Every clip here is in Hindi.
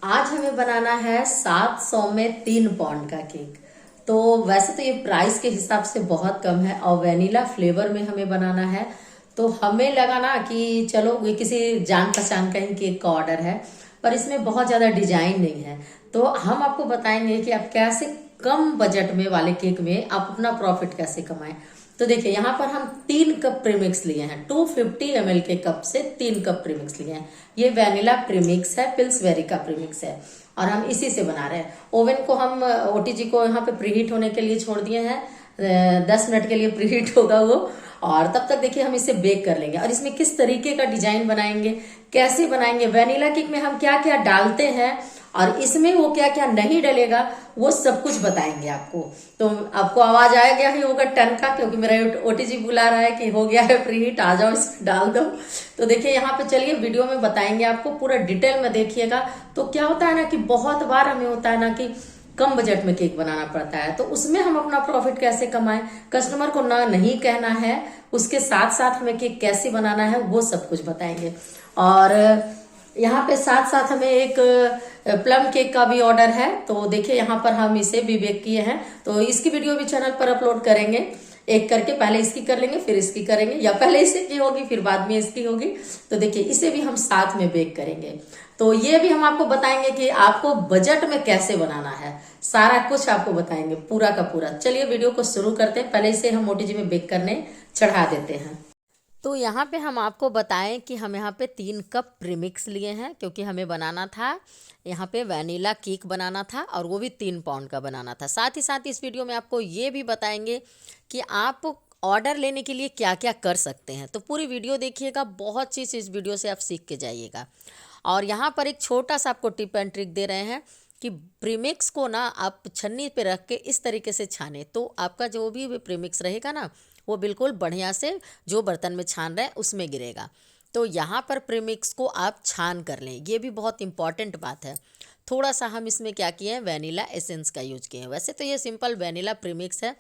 आज हमें बनाना है 700 में 3 पाउंड का केक। तो वैसे तो ये प्राइस के हिसाब से बहुत कम है और वेनिला फ्लेवर में हमें बनाना है। तो हमें लगा ना कि चलो ये किसी जान पहचान का ही केक का ऑर्डर है, पर इसमें बहुत ज़्यादा डिजाइन नहीं है। तो हम आपको बताएंगे कि आप कैसे कम बजट में वाले केक में आप अपना प्रॉफिट कैसे कमाएं। तो देखिए यहाँ पर हम 3 कप प्रीमिक्स लिए हैं, 250 ml के कप से 3 कप प्रीमिक्स लिए हैं। ये वेनिला प्रीमिक्स है, पिल्सबेरी का प्रीमिक्स है और हम इसी से बना रहे हैं। ओवन को हम ओटीजी को यहाँ पे प्रीहीट होने के लिए छोड़ दिए हैं। 10 मिनट के लिए प्रीहीट होगा वो, और तब तक देखिए हम इसे बेक कर लेंगे। और इसमें किस तरीके का डिजाइन बनाएंगे, कैसे बनाएंगे, वेनिला केक में हम क्या क्या डालते हैं और इसमें वो क्या क्या नहीं डलेगा, वो सब कुछ बताएंगे आपको। तो आपको आवाज आ गया ही होगा टन का, क्योंकि मेरा ओटीजी बुला रहा है कि हो गया है प्रीहीट, आ जाओ इसको डाल दो। तो देखिए यहाँ पे चलिए वीडियो में बताएंगे आपको, पूरा डिटेल में देखिएगा। तो क्या होता है ना कि बहुत बार हमें होता है ना कि कम बजट में केक बनाना पड़ता है, तो उसमें हम अपना प्रॉफिट कैसे कमाएं, कस्टमर को ना नहीं कहना है, उसके साथ साथ हमें केक कैसे बनाना है वो सब कुछ बताएंगे। और यहाँ पे साथ साथ हमें एक प्लम केक का भी ऑर्डर है। तो देखिए यहाँ पर हम इसे भी बेक किए हैं, तो इसकी वीडियो भी चैनल पर अपलोड करेंगे एक करके। पहले इसकी कर लेंगे फिर इसकी करेंगे, या पहले इसकी होगी फिर बाद में इसकी होगी। तो देखिए इसे भी हम साथ में बेक करेंगे। तो ये भी हम आपको बताएंगे कि आपको बजट में कैसे बनाना है, सारा कुछ आपको बताएंगे पूरा का पूरा। चलिए वीडियो को शुरू करते हैं। पहले इसे हम ओटीजी में बेक करने चढ़ा देते हैं। तो यहाँ पे हम आपको बताएं कि हम यहाँ पे 3 कप प्रीमिक्स लिए हैं, क्योंकि हमें बनाना था यहाँ पे वैनिला केक बनाना था, और वो भी 3 पाउंड का बनाना था। साथ ही साथ इस वीडियो में आपको ये भी बताएंगे कि आप ऑर्डर लेने के लिए क्या क्या कर सकते हैं। तो पूरी वीडियो देखिएगा, बहुत चीज़ इस वीडियो से आप सीख के जाइएगा। और यहाँ पर एक छोटा सा आपको टिप एंड ट्रिक दे रहे हैं कि प्रीमिक्स को ना आप छन्नी पे रख के इस तरीके से छाने, तो आपका जो भी प्रीमिक्स रहेगा ना वो बिल्कुल बढ़िया से जो बर्तन में छान रहे हैं उसमें गिरेगा। तो यहाँ पर प्रीमिक्स को आप छान कर लें, ये भी बहुत इंपॉर्टेंट बात है। थोड़ा सा हम इसमें क्या किए हैं, वेनिला एसेंस का यूज किए हैं। वैसे तो ये सिंपल वेनिला प्रीमिक्स है,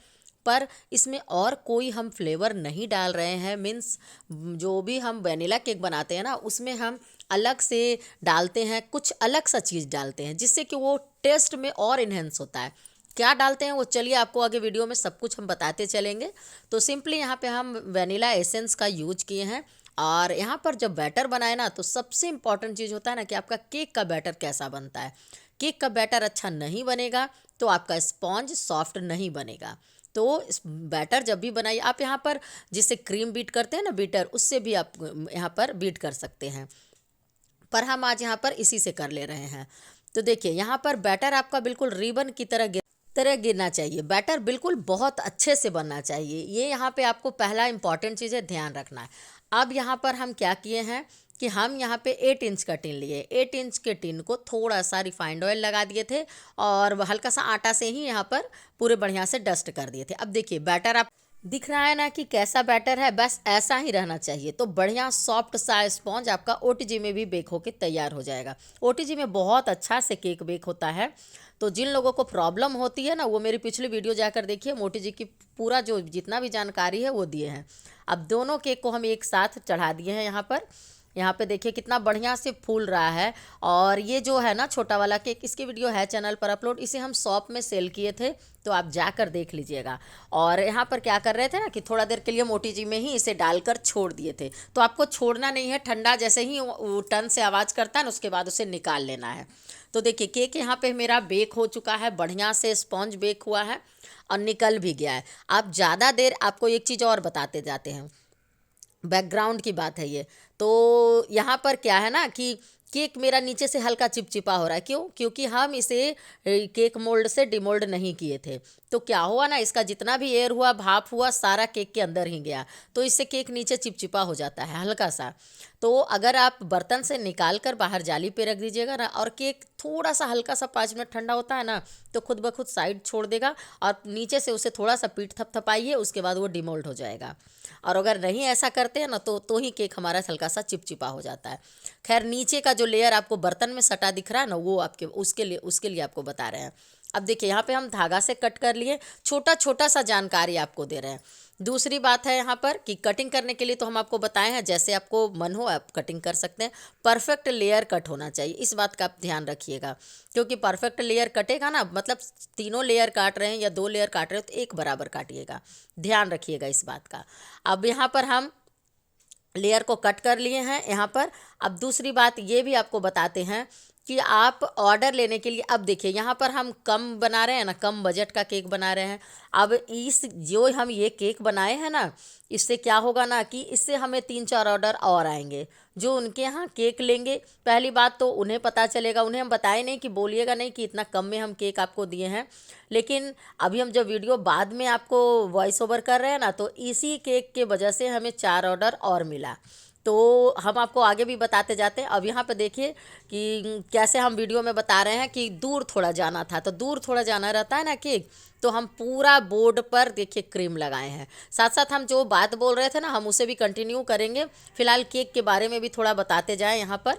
पर इसमें और कोई हम फ्लेवर नहीं डाल रहे हैं। मीन्स जो भी हम वेनिला केक बनाते हैं ना उसमें हम अलग से डालते हैं, कुछ अलग सा चीज़ डालते हैं जिससे कि वो टेस्ट में और इन्हेंस होता है। क्या डालते हैं वो चलिए आपको आगे वीडियो में सब कुछ हम बताते चलेंगे। तो सिंपली यहाँ पे हम वेनिला एसेंस का यूज किए हैं। और यहाँ पर जब बैटर बनाए ना तो सबसे इम्पॉर्टेंट चीज़ होता है ना कि आपका केक का बैटर कैसा बनता है। केक का बैटर अच्छा नहीं बनेगा तो आपका स्पॉन्ज सॉफ्ट नहीं बनेगा। तो इस बैटर जब भी बनाइए आप, यहाँ पर जिससे क्रीम बीट करते हैं ना बीटर, उससे भी आप यहाँ पर बीट कर सकते हैं, पर हम आज यहाँ पर इसी से कर ले रहे हैं। तो देखिए यहाँ पर बैटर आपका बिल्कुल रिबन की तरह गिरना चाहिए। बैटर बिल्कुल बहुत अच्छे से बनना चाहिए, ये यहाँ पे आपको पहला इंपॉर्टेंट चीज़ है, ध्यान रखना है। अब यहाँ पर हम क्या किए हैं कि हम यहाँ पे 8 इंच का टिन लिए। 8 इंच के टिन को थोड़ा सा रिफाइंड ऑयल लगा दिए थे और हल्का सा आटा से ही यहाँ पर पूरे बढ़िया से डस्ट कर दिए थे। अब देखिए बैटर आप दिख रहा है ना कि कैसा बैटर है, बस ऐसा ही रहना चाहिए। तो बढ़िया सॉफ्ट सा स्पॉन्ज आपका ओटीजी में भी बेक होके तैयार हो जाएगा। ओटीजी में बहुत अच्छा से केक बेक होता है। तो जिन लोगों को प्रॉब्लम होती है ना वो मेरी पिछली वीडियो जाकर देखिए, ओटीजी की पूरा जो जितना भी जानकारी है वो दिए हैं। अब दोनों केक को हम एक साथ चढ़ा दिए हैं यहाँ पर। यहाँ पे देखिए कितना बढ़िया से फूल रहा है। और ये जो है ना छोटा वाला केक, इसकी वीडियो है चैनल पर अपलोड, इसे हम शॉप में सेल किए थे, तो आप जाकर देख लीजिएगा। और यहाँ पर क्या कर रहे थे ना कि थोड़ा देर के लिए मोटी में ही इसे डालकर छोड़ दिए थे। तो आपको छोड़ना नहीं है, ठंडा जैसे ही वो टन से आवाज़ करता है ना उसके बाद उसे निकाल लेना है। तो देखिए केक यहाँ पे मेरा बेक हो चुका है, बढ़िया से स्पॉन्ज बेक हुआ है और निकल भी गया है। आप ज़्यादा देर, आपको एक चीज़ और बताते जाते हैं, बैकग्राउंड की बात है ये। तो यहाँ पर क्या है ना कि केक मेरा नीचे से हल्का चिपचिपा हो रहा है, क्यों? क्योंकि हम इसे केक मोल्ड से डिमोल्ड नहीं किए थे। तो क्या हुआ ना, इसका जितना भी एयर हुआ, भाप हुआ, सारा केक के अंदर ही गया, तो इससे केक नीचे चिपचिपा हो जाता है हल्का सा। तो अगर आप बर्तन से निकाल कर बाहर जाली पे रख दीजिएगा ना, और केक थोड़ा सा हल्का सा 5 मिनट ठंडा होता है ना, तो खुद ब खुद साइड छोड़ देगा और नीचे से उसे थोड़ा सा पीठ थपथपाइए, उसके बाद वो डिमोल्ड हो जाएगा। और अगर नहीं ऐसा करते हैं ना तो ही केक हमारा हल्का सा चिपचिपा हो जाता है। खैर नीचे का जो लेयर आपको बर्तन में सटा दिख रहा है ना, वो आपके उसके लिए आपको बता रहे हैं। अब देखिए यहाँ पे हम धागा से कट कर लिए, छोटा छोटा सा जानकारी आपको दे रहे हैं। दूसरी बात है यहाँ पर कि कटिंग करने के लिए तो हम आपको बताए हैं, जैसे आपको मन हो आप कटिंग कर सकते हैं। परफेक्ट लेयर कट होना चाहिए, इस बात का आप ध्यान रखिएगा, क्योंकि परफेक्ट लेयर कटेगा ना, मतलब तीनों लेयर काट रहे हैं या 2 लेयर काट रहे हैं तो एक बराबर काटिएगा, ध्यान रखिएगा इस बात का। अब यहाँ पर हम लेयर को कट कर लिए हैं यहाँ पर। अब दूसरी बात ये भी आपको बताते हैं कि आप ऑर्डर लेने के लिए, अब देखिए यहाँ पर हम कम बना रहे हैं ना, कम बजट का केक बना रहे हैं। अब इस जो हम ये केक बनाए हैं ना, इससे क्या होगा ना कि इससे हमें 3-4 ऑर्डर और आएंगे जो उनके यहाँ केक लेंगे। पहली बात तो उन्हें पता चलेगा, उन्हें हम बताए नहीं कि बोलिएगा नहीं कि इतना कम में हम केक आपको दिए हैं, लेकिन अभी हम जब वीडियो बाद में आपको वॉइस ओवर कर रहे हैं ना, तो इसी केक के वजह से हमें 4 ऑर्डर और मिला। तो हम आपको आगे भी बताते जाते हैं। अब यहाँ पे देखिए कि कैसे हम वीडियो में बता रहे हैं कि दूर थोड़ा जाना था, तो दूर थोड़ा जाना रहता है ना केक, तो हम पूरा बोर्ड पर देखिए क्रीम लगाए हैं। साथ साथ हम जो बात बोल रहे थे ना, हम उसे भी कंटिन्यू करेंगे। फिलहाल केक के बारे में भी थोड़ा बताते जाएं यहाँ पर।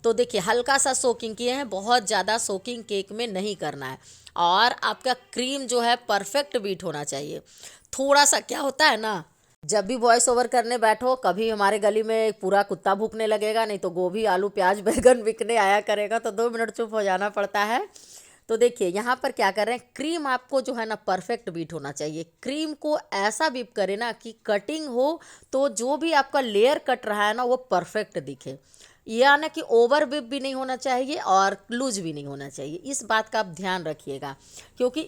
तो देखिए हल्का सा सोकिंग किए हैं, बहुत ज़्यादा सोकिंग केक में नहीं करना है, और आपका क्रीम जो है परफेक्ट बीट होना चाहिए। थोड़ा सा क्या होता है ना, जब भी वॉइस ओवर करने बैठो, कभी हमारे गली में पूरा कुत्ता भूकने लगेगा, नहीं तो गोभी आलू प्याज बैगन बिकने आया करेगा, तो 2 मिनट चुप हो जाना पड़ता है। तो देखिए यहाँ पर क्या कर रहे हैं, क्रीम आपको जो है ना परफेक्ट बीट होना चाहिए। क्रीम को ऐसा बीट करे ना कि कटिंग हो तो जो भी आपका लेयर कट रहा है ना वो परफेक्ट दिखे, या ना कि ओवर बिप भी नहीं होना चाहिए और लूज भी नहीं होना चाहिए। इस बात का आप ध्यान रखिएगा, क्योंकि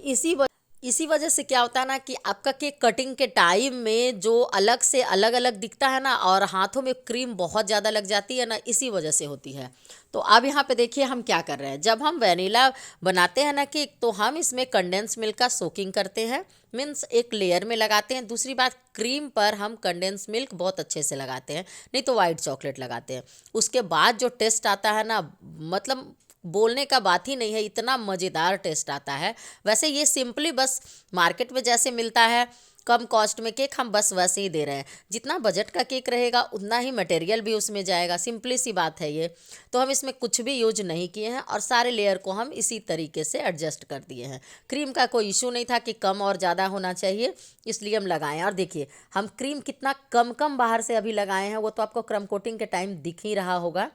इसी वजह से क्या होता है ना कि आपका केक कटिंग के टाइम में जो अलग से अलग अलग दिखता है ना, और हाथों में क्रीम बहुत ज़्यादा लग जाती है ना, इसी वजह से होती है। तो अब यहाँ पे देखिए हम क्या कर रहे हैं, जब हम वनीला बनाते हैं ना केक, तो हम इसमें कंडेंस मिल्क का सोकिंग करते हैं, मीन्स एक लेयर में लगाते हैं। दूसरी बात, क्रीम पर हम कंडेंस मिल्क बहुत अच्छे से लगाते हैं, नहीं तो वाइट चॉकलेट लगाते हैं। उसके बाद जो टेस्ट आता है ना, मतलब बोलने का बात ही नहीं है, इतना मज़ेदार टेस्ट आता है। वैसे ये सिंपली बस मार्केट में जैसे मिलता है कम कॉस्ट में केक, हम बस वैसे ही दे रहे हैं। जितना बजट का केक रहेगा उतना ही मटेरियल भी उसमें जाएगा, सिंपली सी बात है ये। तो हम इसमें कुछ भी यूज नहीं किए हैं, और सारे लेयर को हम इसी तरीके से एडजस्ट कर दिए हैं। क्रीम का कोई इशू नहीं था कि कम और ज़्यादा होना चाहिए, इसलिए हम लगाएं। और देखिए हम क्रीम कितना कम कम बाहर से अभी लगाए हैं, वो तो आपको क्रम कोटिंग के टाइम दिख ही रहा होगा।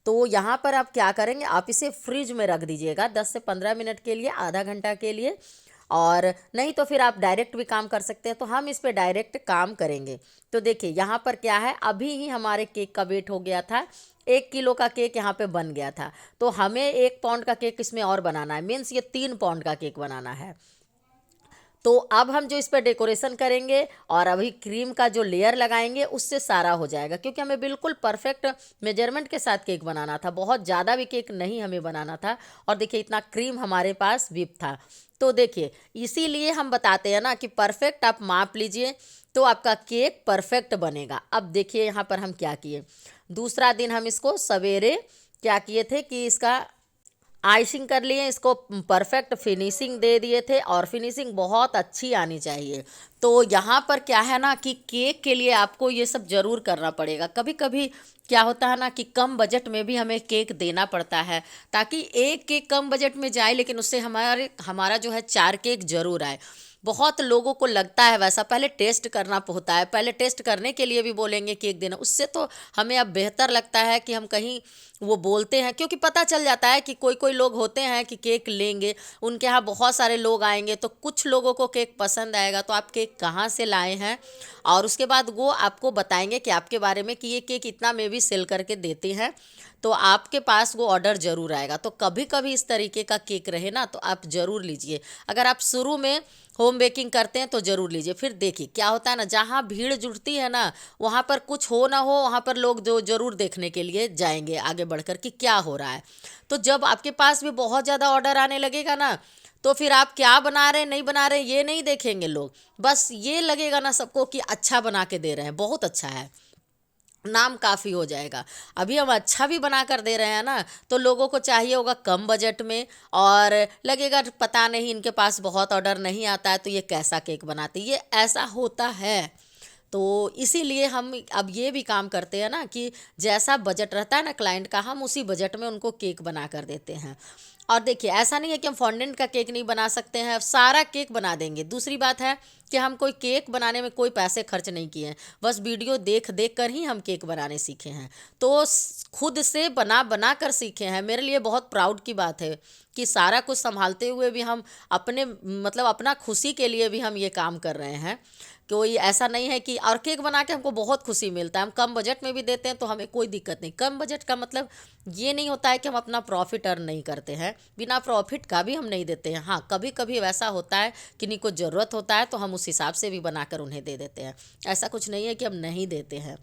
तो यहाँ पर आप क्या करेंगे, आप इसे फ्रिज में रख दीजिएगा 10 से 15 मिनट के लिए, आधा घंटा के लिए, और नहीं तो फिर आप डायरेक्ट भी काम कर सकते हैं। तो हम इस पे डायरेक्ट काम करेंगे। तो देखिए यहाँ पर क्या है, अभी ही हमारे केक का वेट हो गया था, 1 किलो का केक यहाँ पे बन गया था। तो हमें 1 पाउंड का केक इसमें और बनाना है, मीन्स ये 3 पाउंड का केक बनाना है। तो अब हम जो इस पर डेकोरेशन करेंगे और अभी क्रीम का जो लेयर लगाएंगे, उससे सारा हो जाएगा, क्योंकि हमें बिल्कुल परफेक्ट मेजरमेंट के साथ केक बनाना था, बहुत ज़्यादा भी केक नहीं हमें बनाना था। और देखिए इतना क्रीम हमारे पास व्हिप था। तो देखिए इसीलिए हम बताते हैं ना कि परफेक्ट आप माप लीजिए तो आपका केक परफेक्ट बनेगा। अब देखिए यहाँ पर हम क्या किए, दूसरा दिन हम इसको सवेरे क्या किए थे कि इसका आइसिंग कर लिए, इसको परफेक्ट फिनिशिंग दे दिए थे, और फिनिशिंग बहुत अच्छी आनी चाहिए। तो यहाँ पर क्या है ना कि केक के लिए आपको ये सब ज़रूर करना पड़ेगा। कभी कभी क्या होता है ना कि कम बजट में भी हमें केक देना पड़ता है, ताकि एक केक कम बजट में जाए लेकिन उससे हमारा जो है 4 केक ज़रूर आए। बहुत लोगों को लगता है वैसा, पहले टेस्ट करना होता है, पहले टेस्ट करने के लिए भी बोलेंगे केक देना, उससे तो हमें अब बेहतर लगता है कि हम कहीं वो बोलते हैं, क्योंकि पता चल जाता है कि कोई कोई लोग होते हैं कि केक लेंगे, उनके यहाँ बहुत सारे लोग आएंगे, तो कुछ लोगों को केक पसंद आएगा, तो आप केक कहाँ से लाए हैं, और उसके बाद वो आपको बताएंगे कि आपके बारे में कि ये केक इतना में भी सेल करके देते हैं, तो आपके पास वो ऑर्डर ज़रूर आएगा। तो कभी कभी इस तरीके का केक रहे ना तो आप ज़रूर लीजिए। अगर आप शुरू में होम बेकिंग करते हैं तो ज़रूर लीजिए। फिर देखिए क्या होता है ना, जहाँ भीड़ जुटती है ना, वहाँ पर कुछ हो ना हो, वहाँ पर लोग जो ज़रूर देखने के लिए जाएंगे आगे बढ़कर कि क्या हो रहा है। तो जब आपके पास भी बहुत ज़्यादा ऑर्डर आने लगेगा ना, तो फिर आप क्या बना रहे हैं नहीं बना रहे हैं ये नहीं देखेंगे लोग, बस ये लगेगा ना सबको कि अच्छा बना के दे रहे हैं, बहुत अच्छा है, नाम काफ़ी हो जाएगा। अभी हम अच्छा भी बना कर दे रहे हैं ना, तो लोगों को चाहिए होगा कम बजट में, और लगेगा पता नहीं इनके पास बहुत ऑर्डर नहीं आता है तो ये कैसा केक बनाते, ये ऐसा होता है। तो इसीलिए हम अब ये भी काम करते हैं ना कि जैसा बजट रहता है ना क्लाइंट का, हम उसी बजट में उनको केक बना कर देते हैं। और देखिए ऐसा नहीं है कि हम फॉन्डेंट का केक नहीं बना सकते हैं, सारा केक बना देंगे। दूसरी बात है कि हम कोई केक बनाने में कोई पैसे खर्च नहीं किए हैं, बस वीडियो देख देख कर ही हम केक बनाने सीखे हैं। तो खुद से बना बना कर सीखे हैं। मेरे लिए बहुत प्राउड की बात है कि सारा कुछ संभालते हुए भी हम अपने मतलब अपना खुशी के लिए भी हम ये काम कर रहे हैं। कोई ऐसा नहीं है कि, और केक बना के हमको बहुत खुशी मिलता है, हम कम बजट में भी देते हैं तो हमें कोई दिक्कत नहीं। कम बजट का मतलब ये नहीं होता है कि हम अपना प्रॉफिट अर्न नहीं करते हैं, बिना प्रॉफिट का भी हम नहीं देते हैं। हाँ, कभी कभी वैसा होता है किन्हीं को ज़रूरत होता है तो हम उस हिसाब से भी बनाकर उन्हें दे देते हैं। ऐसा कुछ नहीं है कि हम नहीं देते हैं,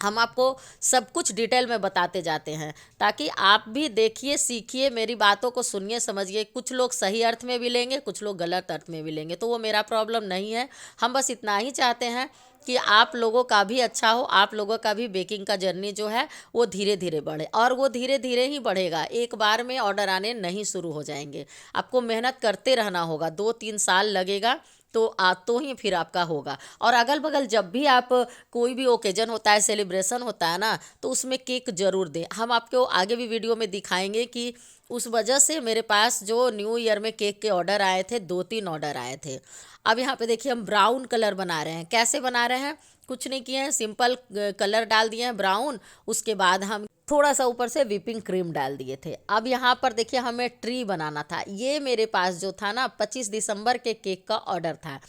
हम आपको सब कुछ डिटेल में बताते जाते हैं ताकि आप भी देखिए, सीखिए, मेरी बातों को सुनिए, समझिए। कुछ लोग सही अर्थ में भी लेंगे, कुछ लोग गलत अर्थ में भी लेंगे, तो वो मेरा प्रॉब्लम नहीं है। हम बस इतना ही चाहते हैं कि आप लोगों का भी अच्छा हो, आप लोगों का भी बेकिंग का जर्नी जो है वो धीरे धीरे बढ़े, और वो धीरे धीरे ही बढ़ेगा। एक बार में ऑर्डर आने नहीं शुरू हो जाएंगे, आपको मेहनत करते रहना होगा, 2-3 साल लगेगा तो ही फिर आपका होगा। और अगल बगल जब भी आप कोई भी ओकेजन होता है, सेलिब्रेशन होता है ना, तो उसमें केक ज़रूर दें। हम आपको आगे भी वीडियो में दिखाएंगे कि उस वजह से मेरे पास जो न्यू ईयर में केक के ऑर्डर आए थे, 2-3 ऑर्डर आए थे। अब यहाँ पे देखिए हम ब्राउन कलर बना रहे हैं। कैसे बना रहे हैं? कुछ नहीं किए हैं, सिंपल कलर डाल दिए हैं ब्राउन, उसके बाद हम थोड़ा सा ऊपर से व्हिपिंग क्रीम डाल दिए थे। अब यहाँ पर देखिए हमें ट्री बनाना था। ये मेरे पास जो था ना 25 दिसंबर के केक का ऑर्डर था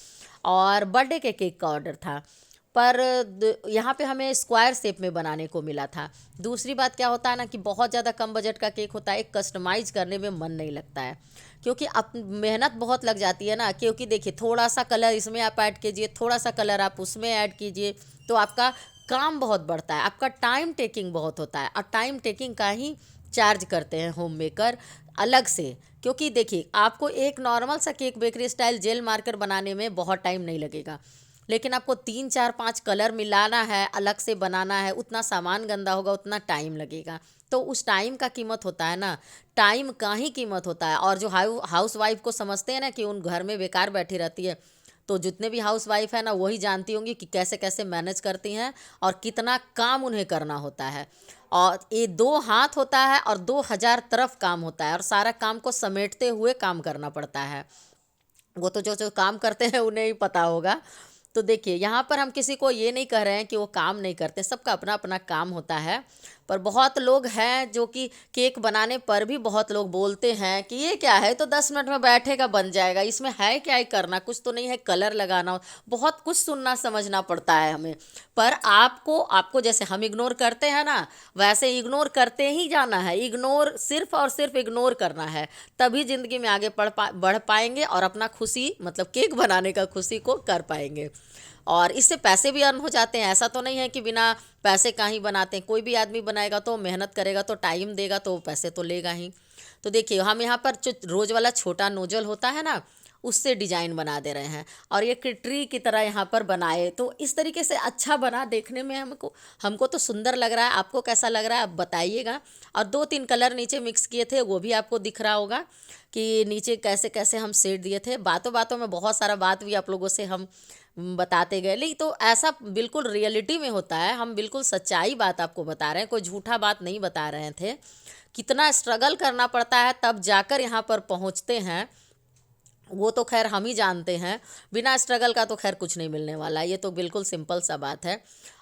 और बर्थडे के केक का ऑर्डर था, पर यहाँ पे हमें स्क्वायर शेप में बनाने को मिला था। दूसरी बात क्या होता है ना कि बहुत ज़्यादा कम बजट का केक होता है, कस्टमाइज करने में मन नहीं लगता है, क्योंकि अब मेहनत बहुत लग जाती है ना। क्योंकि देखिए थोड़ा सा कलर इसमें आप ऐड कीजिए, थोड़ा सा कलर आप उसमें ऐड कीजिए, तो आपका काम बहुत बढ़ता है, आपका टाइम टेकिंग बहुत होता है, और टाइम टेकिंग का ही चार्ज करते हैं होम मेकर अलग से। क्योंकि देखिए आपको एक नॉर्मल सा cake bakery style gel marker बनाने में बहुत टाइम नहीं लगेगा, लेकिन आपको 3-4-5 कलर मिलाना है, अलग से बनाना है, उतना सामान गंदा होगा, उतना टाइम लगेगा। तो उस टाइम का कीमत होता है ना, टाइम का ही कीमत होता है। और जो हाउस वाइफ को समझते हैं ना कि उन घर में बेकार बैठी रहती है, तो जितने भी हाउस वाइफ है ना वही जानती होंगी कि कैसे कैसे मैनेज करती हैं और कितना काम उन्हें करना होता है। और ये 2 हाथ होता है और 2000 तरफ काम होता है, और सारा काम को समेटते हुए काम करना पड़ता है। वो तो जो जो काम करते हैं उन्हें ही पता होगा। तो देखिए यहाँ पर हम किसी को ये नहीं कह रहे हैं कि वो काम नहीं करते, सबका अपना अपना काम होता है। पर बहुत लोग हैं जो कि केक बनाने पर भी बहुत लोग बोलते हैं कि ये क्या है, तो 10 मिनट में बैठेगा बन जाएगा, इसमें है क्या ही करना, कुछ तो नहीं है, कलर लगाना, बहुत कुछ सुनना समझना पड़ता है हमें। पर आपको आपको जैसे हम इग्नोर करते हैं ना, वैसे इग्नोर करते ही जाना है। इग्नोर सिर्फ और सिर्फ इग्नोर करना है, तभी ज़िंदगी में आगे बढ़ पाएंगे और अपना खुशी मतलब केक बनाने का खुशी को कर पाएंगे। और इससे पैसे भी अर्न हो जाते हैं। ऐसा तो नहीं है कि बिना पैसे का ही बनाते हैं। कोई भी आदमी बनाएगा तो मेहनत करेगा तो टाइम देगा तो पैसे तो लेगा ही। तो देखिए हम यहाँ पर जो रोज़ वाला छोटा नोजल होता है ना, उससे डिजाइन बना दे रहे हैं, और ये ट्री की तरह यहाँ पर बनाए, तो इस तरीके से अच्छा बना, देखने में हमको हमको तो सुंदर लग रहा है। आपको कैसा लग रहा है आप बताइएगा। और 2-3 कलर नीचे मिक्स किए थे, वो भी आपको दिख रहा होगा कि नीचे कैसे कैसे हम शेड दिए थे। बातों बातों में बहुत सारा बात भी आप लोगों से हम बताते गए, लेकिन तो ऐसा बिल्कुल रियलिटी में होता है। हम बिल्कुल सच्चाई बात आपको बता रहे हैं, कोई झूठा बात नहीं बता रहे थे। कितना स्ट्रगल करना पड़ता है तब जाकर यहाँ पर पहुँचते हैं, वो तो खैर हम ही जानते हैं। बिना स्ट्रगल का तो खैर कुछ नहीं मिलने वाला, ये तो बिल्कुल सिंपल सा बात है।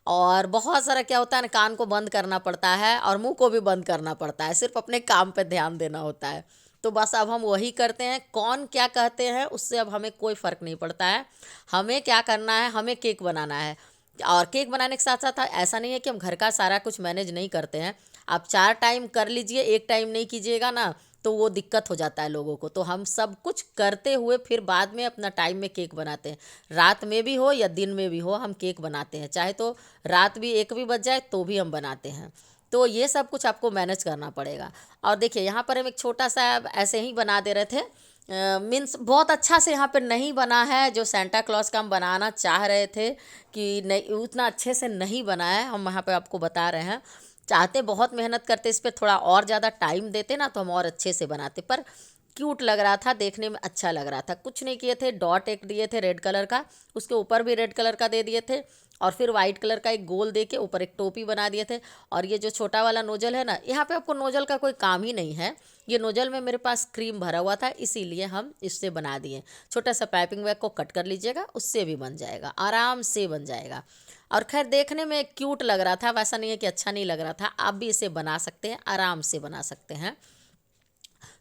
और बहुत सारा क्या होता है ना, कान को बंद करना पड़ता है और मुंह को भी बंद करना पड़ता है, सिर्फ अपने काम पे ध्यान देना होता है। तो बस अब हम वही करते हैं, कौन क्या कहते हैं उससे अब हमें कोई फ़र्क नहीं पड़ता है। हमें क्या करना है, हमें केक बनाना है। और केक बनाने के साथ साथ ऐसा नहीं है कि हम घर का सारा कुछ मैनेज नहीं करते हैं। आप 4 टाइम कर लीजिए, एक टाइम नहीं कीजिएगा ना तो वो दिक्कत हो जाता है लोगों को। तो हम सब कुछ करते हुए फिर बाद में अपना टाइम में केक बनाते हैं। रात में भी हो या दिन में भी हो हम केक बनाते हैं, चाहे तो रात भी 1 भी बज जाए तो भी हम बनाते हैं। तो ये सब कुछ आपको मैनेज करना पड़ेगा। और देखिए यहाँ पर हम एक छोटा सा ऐसे ही बना दे रहे थे, मीन्स बहुत अच्छा से यहाँ पर नहीं बना है। जो सेंटा क्लॉज का हम बनाना चाह रहे थे कि नहीं, उतना अच्छे से नहीं बना है। हम यहाँ पर आपको बता रहे हैं, चाहते बहुत मेहनत करते इस पर, थोड़ा और ज़्यादा टाइम देते ना तो हम और अच्छे से बनाते, पर क्यूट लग रहा था, देखने में अच्छा लग रहा था। कुछ नहीं किए थे, डॉट एक दिए थे रेड कलर का, उसके ऊपर भी रेड कलर का दे दिए थे, और फिर वाइट कलर का एक गोल दे के ऊपर एक टोपी बना दिए थे। और ये जो छोटा वाला नोजल है ना, यहाँ पे आपको नोजल का कोई काम ही नहीं है, ये नोजल में मेरे पास क्रीम भरा हुआ था, इसीलिए हम इससे बना दिए। छोटा सा पाइपिंग बैग को कट कर लीजिएगा, उससे भी बन जाएगा, आराम से बन जाएगा। और खैर देखने में क्यूट लग रहा था, वैसा नहीं है कि अच्छा नहीं लग रहा था। आप भी इसे बना सकते हैं, आराम से बना सकते हैं।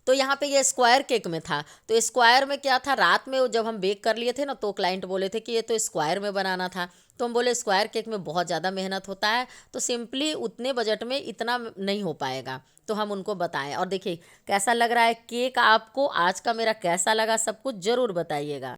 तो यहाँ पे ये स्क्वायर केक में था, तो स्क्वायर में क्या था, रात में जब हम बेक कर लिए थे ना, तो क्लाइंट बोले थे कि ये तो स्क्वायर में बनाना था। तो हम बोले स्क्वायर केक में बहुत ज़्यादा मेहनत होता है, तो सिंपली उतने बजट में इतना नहीं हो पाएगा। तो हम उनको बताएं। और देखिए कैसा लग रहा है केक, आपको आज का मेरा कैसा लगा सब कुछ ज़रूर बताइएगा।